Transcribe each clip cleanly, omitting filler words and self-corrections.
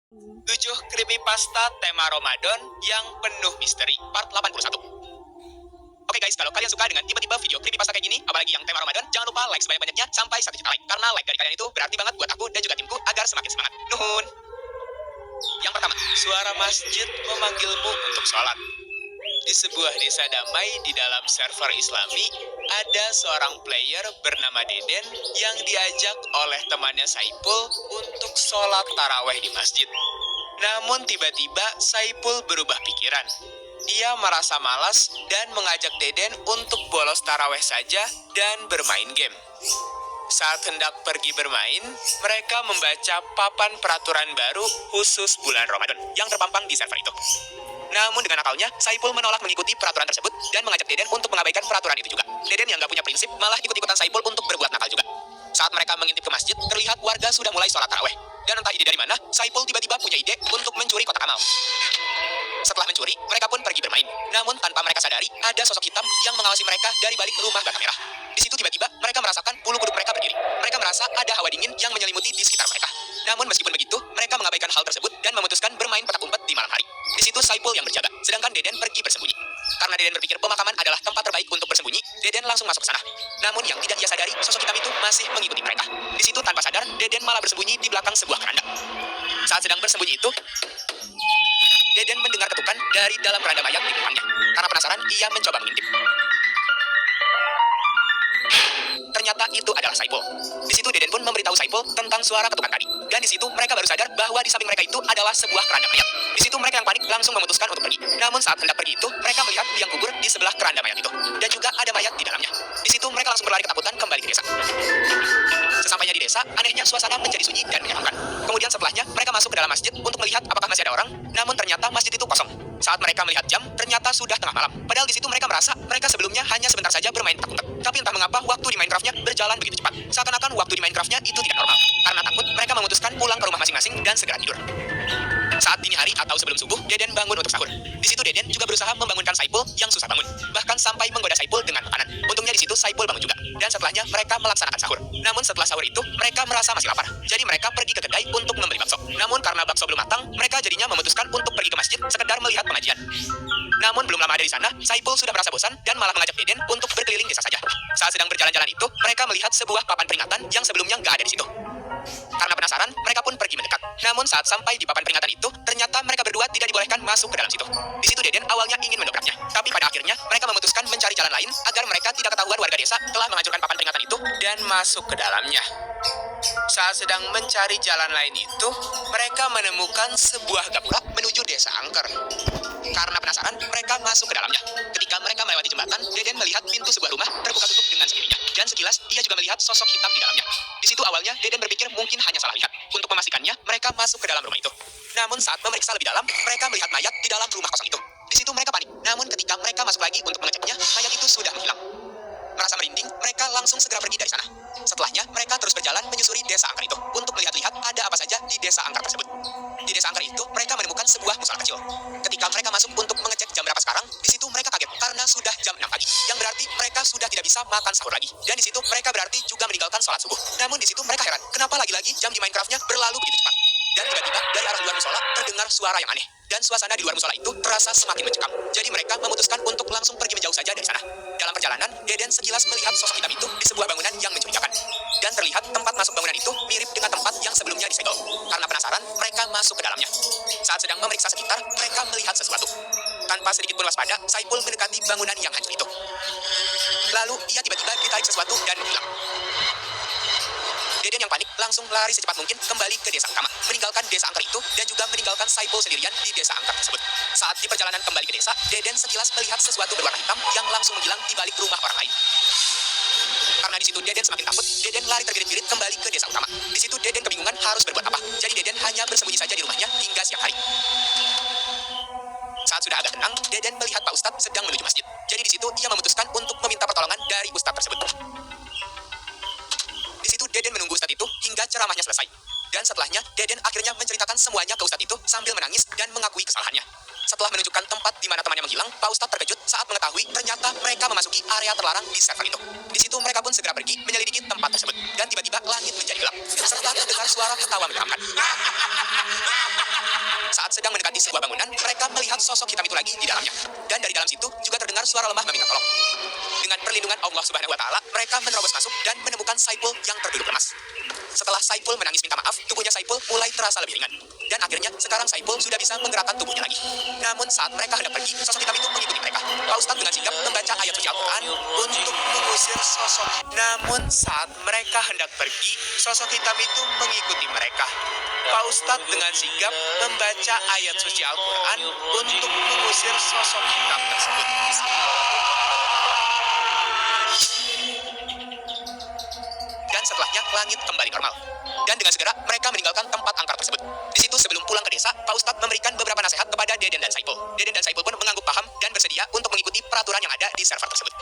7 creepypasta tema Ramadan yang penuh misteri, part 81. Oke guys, kalau kalian suka dengan tipe-tipe video creepypasta kayak gini, apalagi yang tema Ramadan, jangan lupa like sebanyak-banyaknya sampai 1 juta like. Karena like dari kalian itu berarti banget buat aku dan juga timku agar semakin semangat. Nuhun. Yang pertama, suara masjid memanggilmu untuk sholat. Di sebuah desa damai di dalam server Islami, ada seorang player bernama Deden yang diajak oleh temannya Saipul untuk sholat taraweh di masjid. Namun tiba-tiba Saipul berubah pikiran. Ia merasa malas dan mengajak Deden untuk bolos taraweh saja dan bermain game. Saat hendak pergi bermain, mereka membaca papan peraturan baru khusus bulan Ramadan yang terpampang di server itu. Namun dengan akalnya, Saipul menolak mengikuti peraturan tersebut dan mengajak Deden untuk mengabaikan peraturan itu juga. Deden yang gak punya prinsip malah ikut-ikutan Saipul untuk berbuat nakal juga. Saat mereka mengintip ke masjid, terlihat warga sudah mulai sholat taraweh. Dan entah ide dari mana, Saipul tiba-tiba punya ide untuk mencuri kotak amal. Setelah mencuri, mereka pun pergi bermain. Namun tanpa mereka sadari, ada sosok hitam yang mengawasi mereka dari balik rumah bata merah. Di situ tiba-tiba mereka merasakan bulu kuduk mereka berdiri. Mereka merasa ada hawa dingin yang menyelimuti di sekitar mereka. Namun meskipun begitu, mereka mengabaikan hal tersebut dan memutuskan bermain petak umpet di malam hari. Di situ Saipul yang berjaga, sedangkan Deden pergi bersembunyi. Karena Deden berpikir pemakaman adalah tempat terbaik untuk bersembunyi, Deden langsung masuk ke sana. Namun yang tidak ia sadari, sosok hitam itu masih mengikuti mereka. Di situ tanpa sadar, Deden malah bersembunyi di belakang sebuah keranda. Saat sedang bersembunyi itu, Deden mendengar ketukan dari dalam keranda mayat di belakangnya. Karena penasaran, ia mencoba mengintip. Ternyata itu adalah Saipul. Di situ Deden pun memberitahu Saipul tentang suara ketukan tadi. Dan di situ mereka baru sadar bahwa di samping mereka itu adalah sebuah keranda mayat. Di situ mereka yang panik langsung memutuskan untuk pergi. Namun saat hendak pergi itu, mereka melihat tiang kubur di sebelah keranda mayat itu. Dan juga ada mayat di dalamnya. Di situ mereka langsung berlari ketakutan kembali ke desa. Sesampainya di desa, anehnya suasana menjadi sunyi dan menyeramkan. Kemudian setelahnya, mereka masuk ke dalam masjid untuk melihat apakah masih ada orang. Namun ternyata masjid itu kosong. Saat mereka melihat jam, ternyata sudah tengah malam. Padahal di situ mereka merasa mereka sebelumnya hanya sebentar saja bermain petak umpet. Tapi entah mengapa waktu di Minecraft-nya berjalan begitu cepat. Seakan-akan waktu di Minecraft-nya itu tidak normal. Karena takut, mereka memutuskan pulang ke rumah masing-masing dan segera tidur. Saat dini hari atau sebelum subuh, Deden bangun untuk sahur. Di situ Deden juga berusaha membangunkan Saipul yang susah bangun, bahkan sampai menggoda Saipul dengan makanan. Untungnya di situ Saipul bangun juga, dan setelahnya mereka melaksanakan sahur. Namun setelah sahur itu, mereka merasa masih lapar. Jadi mereka pergi ke kedai untuk membeli bakso. Namun karena bakso belum matang, mereka jadinya memutuskan untuk pergi ke masjid sekedar melihat pengajian. Namun belum lama ada di sana, Saipul sudah merasa bosan dan malah mengajak Deden untuk berkeliling desa saja. Saat sedang berjalan-jalan itu, mereka melihat sebuah papan peringatan yang sebelumnya nggak ada di situ. Karena penasaran, mereka pun pergi mendekat. Namun saat sampai di papan peringatan itu, ternyata mereka berdua tidak dibolehkan masuk ke dalam situ. Di situ Deden awalnya ingin mendobraknya, tapi pada akhirnya mereka memutuskan mencari jalan lain agar mereka tidak ketahuan warga desa telah menghancurkan papan peringatan itu dan masuk ke dalamnya. Saat sedang mencari jalan lain itu, mereka menemukan sebuah gapura menuju desa angker. Karena penasaran, mereka masuk ke dalamnya. Ketika mereka melewati jembatan, Deden melihat pintu sebuah rumah terbuka tutup dengan sendirinya. Dan sekilas, ia juga melihat sosok hitam di dalamnya. Di situ awalnya, Deden berpikir mungkin hanya salah lihat. Untuk memastikannya, mereka masuk ke dalam rumah itu. Namun saat memeriksa lebih dalam, mereka melihat mayat di dalam rumah kosong itu. Di situ mereka panik. Namun ketika mereka masuk lagi untuk mengeceknya, mayat itu sudah menghilang. Merasa merinding, mereka langsung segera pergi dari sana. Setelahnya, mereka terus berjalan menyusuri desa angker itu untuk melihat-lihat ada apa saja di desa angker tersebut. Di desa angker itu, mereka menemukan sebuah musola kecil. Ketika mereka masuk untuk mengecek jam berapa sekarang, di situ mereka kaget karena sudah jam 6 pagi, yang berarti mereka sudah tidak bisa makan sahur lagi. Dan di situ mereka berarti juga meninggalkan sholat subuh. Namun di situ mereka heran, kenapa lagi-lagi jam di Minecraft-nya berlalu begitu cepat. Dan tiba-tiba dari arah luar musola terdengar suara yang aneh. Dan suasana di luar musola itu terasa semakin mencekam. Jadi mereka memutuskan untuk langsung pergi menjauh saja dari sana. Dalam perjalanan, Deden sekilas melihat sosok hitam itu di sebuah bangunan yang mencurigakan. Dan terlihat tempat masuk bangunan itu mirip dengan tempat yang sebelumnya disegel. Karena penasaran, mereka masuk ke dalamnya. Saat sedang memeriksa sekitar, mereka melihat sesuatu. Tanpa sedikit pun waspada, Saipul mendekati bangunan yang hancur itu. Lalu, ia tiba-tiba ditarik sesuatu dan menghilang. Deden yang panik langsung lari secepat mungkin kembali ke desa utama, meninggalkan desa angker itu dan juga meninggalkan Saipul sendirian di desa angker tersebut. Saat di perjalanan kembali ke desa, Deden sekilas melihat sesuatu berwarna hitam yang langsung menghilang di balik rumah orang lain. Karena di situ Deden semakin takut, Deden lari terbirit-birit kembali ke desa utama. Di situ Deden kebingungan harus berbuat apa. Jadi Deden hanya bersembunyi saja di rumahnya hingga siang hari. Saat sudah agak tenang, Deden melihat Pak Ustadz sedang menuju masjid. Jadi di situ ia memutuskan untuk meminta pertolongan dari Ustadz tersebut. Di situ Deden menunggu Ustadz itu hingga ceramahnya selesai. Dan setelahnya, Deden akhirnya menceritakan semuanya ke Ustadz itu sambil menangis dan mengakui kesalahannya. Setelah menunjukkan tempat di mana temannya menghilang, Pak Ustadz terkejut saat mengetahui ternyata mereka memasuki area terlarang di server itu. Di situ mereka pun segera pergi menyelidiki tempat tersebut. Dan tiba-tiba langit menjadi gelap. Serta terdengar suara ketawa menyeramkan. Saat sedang mendekati sebuah bangunan, mereka melihat sosok hitam itu lagi di dalamnya. Dan dari dalam situ juga terdengar suara lemah meminta tolong. Dengan perlindungan Allah Subhanahu wa Ta'ala, mereka menerobos masuk dan menemukan Saipul yang terduduk lemas. Setelah Saipul menangis minta maaf, tubuhnya Saipul mulai terasa lebih ringan. Dan akhirnya, sekarang Saipul sudah bisa menggerakkan tubuhnya lagi. Namun saat mereka hendak pergi, sosok hitam itu mengikuti mereka. Pak Ustadz dengan sigap membaca ayat suci Al-Quran untuk mengusir sosok. Namun saat mereka hendak pergi, sosok hitam itu mengikuti mereka. Pak Ustadz dengan sigap membaca ayat suci Al-Quran untuk mengusir sosok hitam tersebut. Dan setelahnya, langit kembali normal. Dan dengan segera, mereka meninggalkan tempat angker tersebut. Di situ sebelum pulang ke desa, Pak Ustadz memberikan beberapa nasihat kepada Deden dan Saipul. Deden dan Saipul pun mengangguk paham dan bersedia untuk mengikuti peraturan yang ada di server tersebut.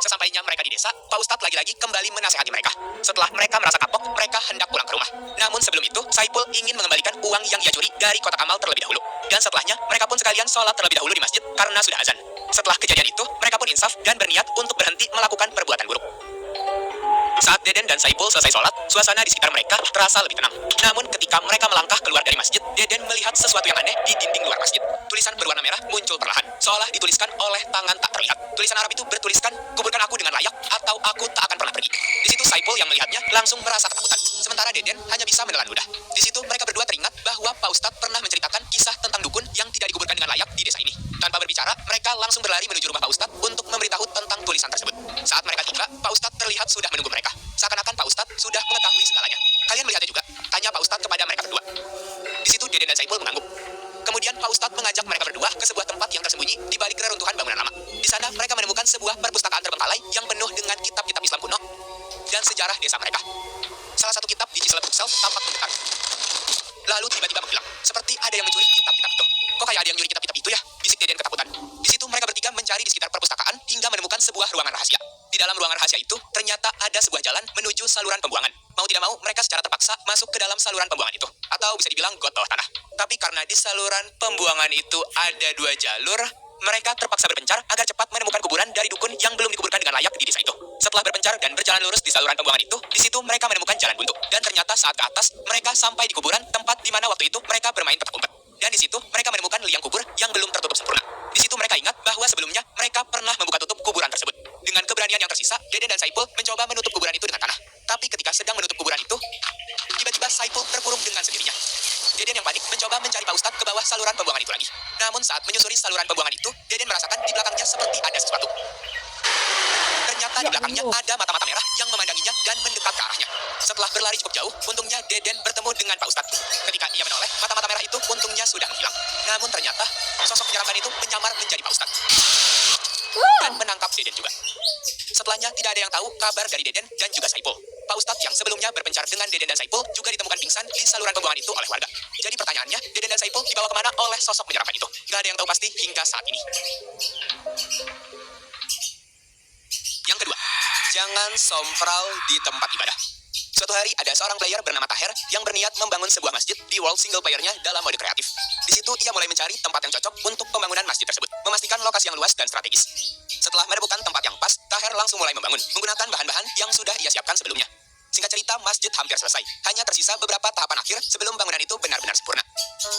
Sesampainya mereka di desa, Pak Ustadz lagi-lagi kembali menasihati mereka. Setelah mereka merasa kapok, mereka hendak pulang ke rumah. Namun sebelum itu, Saipul ingin mengembalikan uang yang ia curi dari kotak amal terlebih dahulu. Dan setelahnya, mereka pun sekalian sholat terlebih dahulu di masjid karena sudah azan. Setelah kejadian itu, mereka pun insaf dan berniat untuk berhenti melakukan perbuatan buruk. Saat Deden dan Saipul selesai sholat, suasana di sekitar mereka terasa lebih tenang. Namun ketika mereka melangkah keluar dari masjid, Deden melihat sesuatu yang aneh di dinding luar masjid. Tulisan berwarna merah muncul perlahan, seolah dituliskan oleh tangan tak terlihat. Tulisan Arab itu bertuliskan, "Kuburkan aku dengan layak, atau aku tak akan pernah pergi." Di situ Saipul yang melihatnya langsung merasa ketakutan. Sementara Deden hanya bisa menelan ludah. Di situ mereka berdua teringat bahwa Pak Ustadz pernah menceritakan kisah tentang dukun yang tidak dikuburkan dengan layak di desa ini. Tanpa berbicara, mereka langsung berlari menuju rumah Pak Ustadz untuk memberitahu tentang tulisan tersebut. Saat mereka tiba, Pak Ustadz terlihat sudah menunggu mereka. Seakan-akan Pak Ustadz sudah mengetahui segalanya. "Kalian melihatnya juga?" tanya Pak Ustadz kepada mereka berdua. Di situ Deden dan Saipul mengangguk. Kemudian Pak Ustadz mengajak mereka berdua ke sebuah tempat yang tersembunyi di balik reruntuhan bangunan lama. Di sana mereka menemukan sebuah perpustakaan terbengkalai yang penuh dengan kitab-kitab Islam kuno dan sejarah desa mereka. Salah satu kitab di Ciseleb Buksel tampak menggetar. Lalu tiba-tiba menghilang, seperti ada yang mencuri kitab-kitab itu. "Kok kayak ada yang nyuri kitab-kitab itu ya?" bisik Deden ketakutan. Di situ mereka bertiga mencari di sekitar perpustakaan hingga menemukan sebuah ruangan rahasia. Di dalam ruangan rahasia itu, ternyata ada sebuah jalan menuju saluran pembuangan. Mau tidak mau, mereka secara terpaksa masuk ke dalam saluran pembuangan itu. Atau bisa dibilang got bawah tanah. Tapi karena di saluran pembuangan itu ada 2 jalur, mereka terpaksa berpencar agar cepat menemukan kuburan dari dukun yang belum dikuburkan dengan layak di desa itu. Setelah berpencar dan berjalan lurus di saluran pembuangan itu, di situ mereka menemukan jalan buntu. Dan ternyata saat ke atas, mereka sampai di kuburan tempat di mana waktu itu mereka bermain petak umpet. Dan di situ mereka menemukan liang kubur yang belum tertutup sempurna. Di situ mereka ingat bahwa sebelumnya mereka pernah membuka tutup kuburan tersebut. Dengan keberanian yang tersisa, Deden dan Saipul mencoba menutup kuburan itu dengan tanah. Tapi ketika sedang menutup kuburan itu, tiba-tiba Saipul terkurung dengan sendirinya. Deden yang panik mencoba mencari Pak Ustadz ke bawah saluran pembuangan itu lagi. Namun saat menyusuri saluran pembuangan itu, Deden merasakan di belakangnya seperti ada sesuatu. Ternyata di belakangnya ada mata-mata merah yang memandanginya dan mendekat ke arahnya. Setelah berlari cukup jauh, untungnya Deden bertemu dengan Pak Ustadz. Ketika ia menoleh, mata-mata merah itu untungnya sudah menghilang. Namun ternyata, sosok menyeramkan itu menyamar menjadi Pak Ustadz. Dan menangkap Deden juga. Setelahnya tidak ada yang tahu kabar dari Deden dan juga Saipul. Pak Ustadz yang sebelumnya berpencar dengan Deden dan Saipul juga ditemukan pingsan di saluran pembuangan itu oleh warga. Jadi pertanyaannya, Deden dan Saipul dibawa kemana oleh sosok menyeramkan itu? Gak ada yang tahu pasti hingga saat ini. Yang kedua, jangan sompral di tempat ibadah. Suatu hari ada seorang player bernama Taher yang berniat membangun sebuah masjid di world single player-nya dalam mode kreatif. Di situ ia mulai mencari tempat yang cocok untuk pembangunan masjid tersebut, memastikan lokasi yang luas dan strategis. Setelah menemukan tempat yang pas, Taher langsung mulai membangun menggunakan bahan-bahan yang sudah ia siapkan sebelumnya. Singkat cerita, masjid hampir selesai. Hanya tersisa beberapa tahapan akhir sebelum bangunan itu benar-benar sempurna.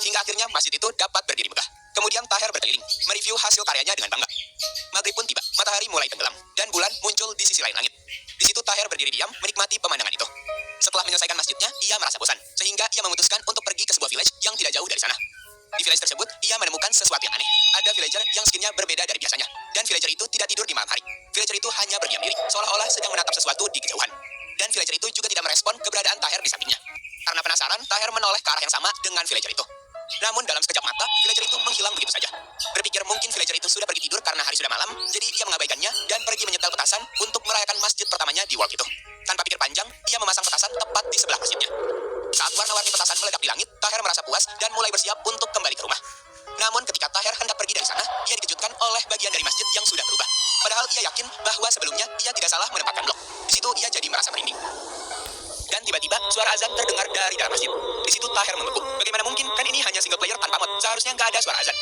Hingga akhirnya masjid itu dapat berdiri megah. Kemudian Taher berkeliling, mereview hasil karyanya dengan bangga. Maghrib pun tiba, matahari mulai tenggelam, dan bulan muncul di sisi lain langit. Di situ Taher berdiri diam, menikmati pemandangan itu. Setelah menyelesaikan masjidnya, ia merasa bosan, sehingga ia memutuskan untuk pergi ke sebuah village yang tidak jauh dari sana. Di village tersebut, ia menemukan sesuatu yang aneh. Ada villager yang skinnya berbeda dari biasanya, dan villager itu tidak tidur di malam hari. Villager itu hanya berdiam diri, seolah-olah sedang menatap sesuatu di kejauhan. Dan villager itu juga tidak merespon keberadaan Taher di sampingnya. Karena penasaran, Taher menoleh ke arah yang sama dengan villager itu. Namun dalam sekejap mata, villager itu menghilang begitu saja. Berpikir mungkin villager itu sudah pergi tidur karena hari sudah malam, jadi ia mengabaikannya dan pergi menyetel petasan untuk merayakan masjid pertamanya di world itu. Tanpa pikir panjang, ia memasang petasan tepat di sebelah masjidnya. Saat warna-warni petasan meledak di langit, Taher merasa puas dan mulai bersiap untuk kembali ke rumah. Namun ketika Taher hendak pergi dari sana, ia dikejutkan oleh bagian dari masjid yang sudah berubah. Padahal ia yakin bahwa sebelumnya ia tidak salah menempatkan blok. Di situ ia jadi merasa merinding. Dan tiba-tiba suara azan terdengar dari dalam masjid. Di situ Taher membeku. Bagaimana mungkin? Kan ini hanya single player tanpa mod. Seharusnya nggak ada suara azan.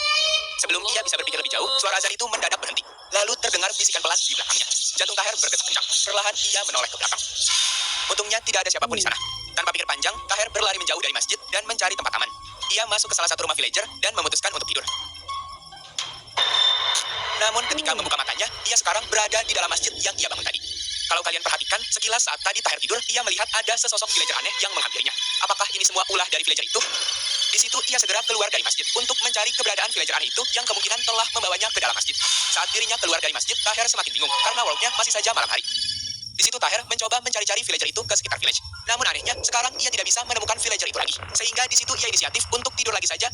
Sebelum ia bisa berpikir lebih jauh, suara azan itu mendadak berhenti. Lalu terdengar bisikan pelan di belakangnya. Jantung Taher berdetak kencang. Perlahan ia menoleh ke belakang. Untungnya tidak ada siapapun di sana. Tanpa pikir panjang, Taher berlari menjauh dari masjid dan mencari tempat aman. ia masuk ke salah satu rumah villager dan memutuskan untuk tidur. Namun ketika membuka matanya, ia sekarang berada di dalam masjid yang ia bangun tadi. Kalau kalian perhatikan, sekilas saat tadi Tahir tidur, ia melihat ada sesosok villager aneh yang menghampirinya. Apakah ini semua ulah dari villager itu? Di situ ia segera keluar dari masjid untuk mencari keberadaan villager aneh itu yang kemungkinan telah membawanya ke dalam masjid. Saat dirinya keluar dari masjid, Tahir semakin bingung karena worldnya masih saja malam hari. Di situ Tahir mencoba mencari-cari villager itu ke sekitar village. Namun anehnya, sekarang ia tidak bisa menemukan villager itu lagi. Sehingga di situ ia inisiatif untuk tidur lagi saja